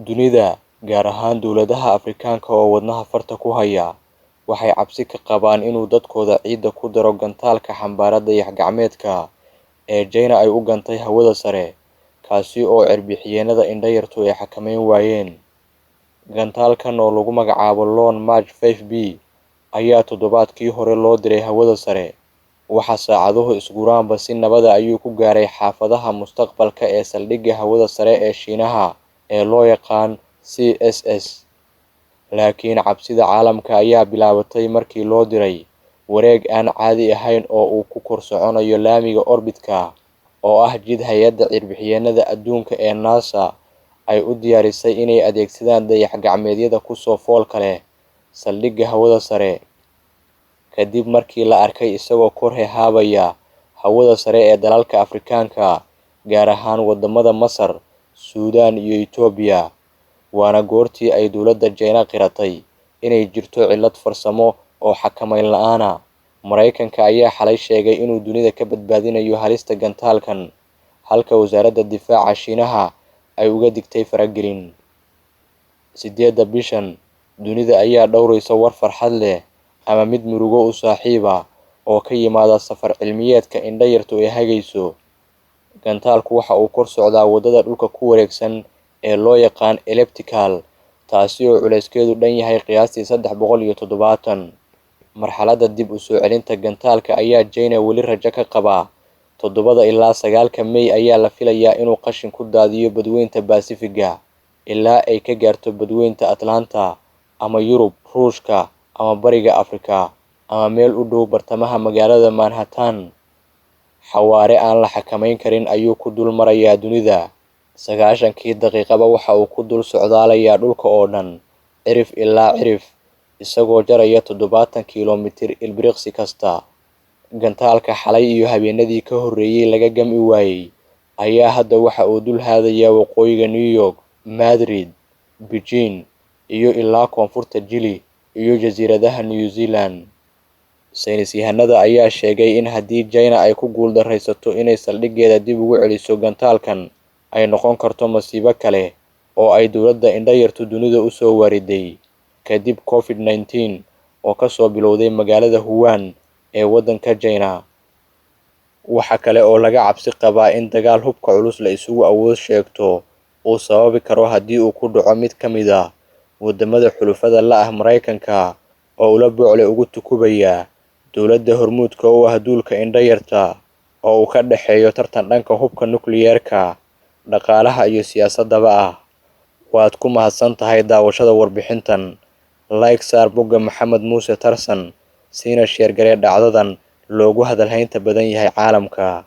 Dunida, gaar ahaan dawladaha Afrikaanka oo wadnaha farta ku haya, waxay cabsi ka qabaan inuu dadkooda ciidda ku daro gantaalka xambaara dayax-gacmeedka ee China ay u gantay hawada sare, kaasi oo cirbixiyeennada indho-yartu ay xakameyn waayeen. Gantaalkan oo lagu magacaabo Long March 5B ayaa toddobaadkii hore loo diray hawada sare, waxa saacaduhu isguraanba si nabad ah ayuu ku gaaray xaafadaha mustaqbalka ee saldhigga hawada sare ee Shiinaha ee loo yaqaan CSS. Laakiin cabsida caalamka ayaa bilaabatay markii loo diray wareeg aan caadi ahayn oo uu ku kor soconayo laamiga orbit-ka, oo ah jid hay'adda cirbixiyeennada adduunka ee NASA ay u diyaarisay inay adeegsadaan dayax-gacmeedyada ku soo foolka leh saldhigga hawada sare. Kadib markii la arkay isagoo kor heehaabaya hawada sare ee dalalka Afrikaanka, gaar ahaan waddamada Masar, Suudaan iyo Itoobiya, waana goortii ay dowladda China qiratay inay jirto cillad farsamo oo xakameyn la'aan ah. Mareykanka ayaa xalay sheegay inuu dunida ka badbaadinayo halista gantaalkan, halka wasaaradda difaaca Shiinaha ay uga digtay faragelin. 8 bishan, dunida ayaa dhowraysa war farxad leh ama mid murugo u saaxiib ah oo ka yimaada safar cilmiyeedka indho-yartu ay hagayso. Gantaalku waxa uu kor socdaa waddada dhulka ku wareegsan ee loo yaqaan elliptical, taasi oo culeyskeedu dhan yahay qiyaastii 370. Marxaladda dib u soo celinta gantaalka ayaa China weli rajo ka qabaa. 7 ilaa 9 May ayaa la filayaa inuu qashin ku daadiyo badweynta Pacific-ga, ilaa ay ka gaarto badweynta Atlanta ama Yurub, Ruushka ama Bariga Afrika, ama meel u dhow bartamaha magaalada Manhattan. Xawaare aan la xakameyn karin ayuu ku dul marayaa dunida. 90kii daqiiqaba waxa uu ku dul socdaalayaa dhulka oo dhan, cirif ilaa cirif, isagoo jaraya 70 kiiloomitir ilbiriqsi kasta. Gantaalka xalay iyo habeenadii ka horreeyay laga gami waayay ayaa hadda waxa uu dul haadayaa waqooyiga New York, Madrid, Beijing iyo ilaa koonfurta Chile iyo jasiiradaha New Zealand. Saynis yahanada ayaa sheegay in haddii China ay ku guuldarreysato inay saldhiggeeda dib ugu celiso gantaalkan, ay noqon karto masiibo kale oo ay dowladda indho-yartu dunida u soo waariday kadib COVID-19 oo ka soo bilowday magaalada Wuhan ee waddanka China. Waxa kale oo laga cabsi qabaa in dagaal hubka culus la isugu awood sheegto uu sababi karo haddii uu ku dhaco mid ka mid ah waddamada xulafada la ah Mareykanka oo ula bocle ugu tukubaya dowladda hormuudka u ah duulka indho-yarta, oo uu ka dhexeeyo tartan dhanka hubka nukliyeerka, dhaqaalaha iyo siyaasadaba ah. Waad ku mahadsan tahay daawashada warbixintan. Like saar bogga Maxamed Muuse Tarsan, siina sheer garee dhacdadan loogu hadalhaynta badan yahay caalamka.